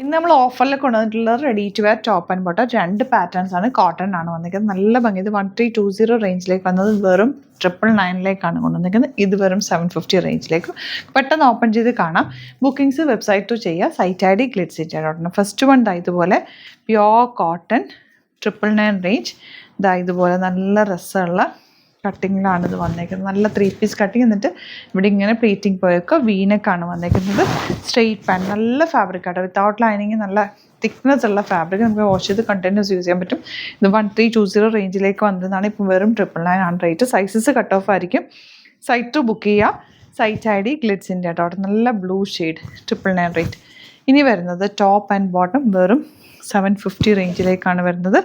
ഇന്ന് നമ്മൾ ഓഫറിൽ കൊണ്ടുവന്നിട്ടുള്ളത് ready to wear top and bottom 2 patterns ആണ്. കോട്ടൺ ആണ് വന്നിരിക്കുന്നത്. നല്ല ഭംഗി. ഇത് 1320 റേഞ്ചിലേക്ക് വന്നത് വെറും 999 കൊണ്ടുവന്നിരിക്കുന്നത്. ഇത് വെറും 750 റേഞ്ചിലേക്ക്. പെട്ടെന്ന് ഓപ്പൺ ചെയ്ത് കാണാം. ബുക്കിംഗ്സ് വെബ്സൈറ്റ് ടു ചെയ്യുക. Site I D glitzindia.in. First one ഇതുപോലെ പ്യോർ കോട്ടൺ 999 റേഞ്ച്. ഇതുപോലെ നല്ല രസമുള്ള കട്ടിങ്ങിലാണ് ഇത് വന്നേക്കുന്നത്. നല്ല 3 പീസ് കട്ടിങ്. എന്നിട്ട് ഇവിടെ ഇങ്ങനെ പ്ലീറ്റിംഗ് പോയൊക്കെ വീനക്കാണ് വന്നേക്കുന്നത്. സ്ട്രെയിറ്റ് പാൻറ്, നല്ല ഫാബ്രിക് ആട്ടോ. വിത്തൗട്ട് ലൈനിങ് നല്ല തിക്നെസ് ഉള്ള ഫാബ്രിക്. നമുക്ക് വാഷ് ചെയ്ത് കണ്ടിന്യൂസ് യൂസ് ചെയ്യാൻ പറ്റും. ഇത് 1320 റേഞ്ചിലേക്ക് വന്നതാണ്. ഇപ്പം വെറും 999 ആണ് റേറ്റ്. സൈസസ് കട്ട് ഓഫ് ആയിരിക്കും. സൈറ്റ് ടു ബുക്ക് ചെയ്യുക. Site I D glitzindia.in. നല്ല ബ്ലൂ ഷെയ്ഡ് 999 റേറ്റ്. ഇനി വരുന്നത് ടോപ്പ് ആൻഡ് ബോട്ടം വെറും 750 റേഞ്ചിലേക്കാണ് വരുന്നത്.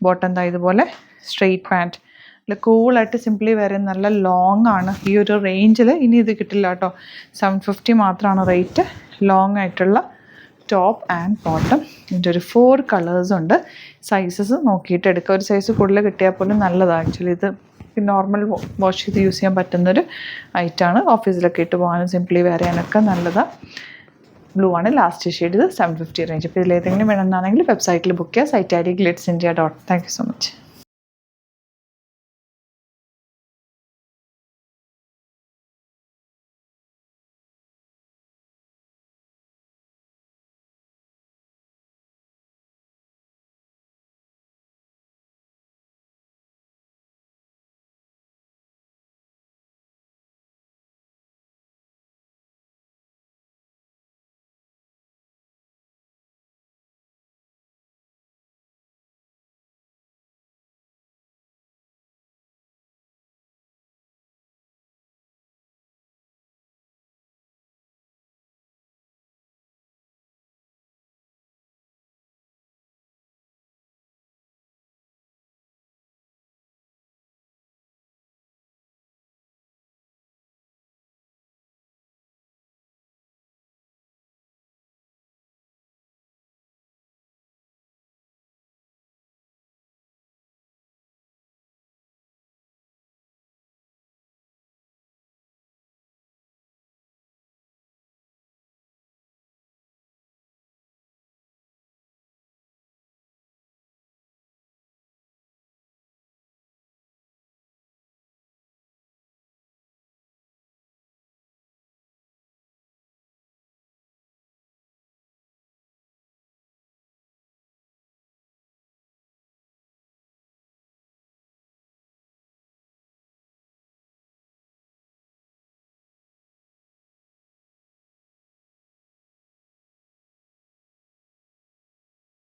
ബോട്ടം ഇതുപോലെ സ്ട്രെയിറ്റ് പാൻറ്. നല്ല കൂളായിട്ട് സിംപ്ലി വരെ നല്ല ലോങ് ആണ് ഈ ഒരു റേഞ്ചിൽ. ഇനി ഇത് കിട്ടില്ല കേട്ടോ. 750 മാത്രമാണ് റേറ്റ്. ലോങ് ആയിട്ടുള്ള ടോപ്പ് ആൻഡ് ബോട്ടം. ഇതിൻ്റെ ഒരു 4 കളേഴ്സ് ഉണ്ട്. സൈസസ് നോക്കിയിട്ട് എടുക്കുക. ഒരു സൈസ് കൂടുതൽ കിട്ടിയാൽ പോലും നല്ലതാണ്. ആക്ച്വലി ഇത് നോർമൽ വാഷ് ചെയ്ത് യൂസ് ചെയ്യാൻ പറ്റുന്നൊരു ഐറ്റമാണ്. ഓഫീസിലൊക്കെ ഇട്ട് പോകാനും സിംപ്ലി വെയർ ചെയ്യാനൊക്കെ നല്ലതാണ്. ബ്ലൂ ആണ് ലാസ്റ്റ് ഷെയ്ഡ്. ഇത് 750 റേഞ്ച്. ഇപ്പോൾ ഇതിലേതെങ്കിലും വേണമെന്നാണെങ്കിൽ വെബ്സൈറ്റിൽ ബുക്ക് ചെയ്യുക. Site I D glitzindia.in. Thank you so much.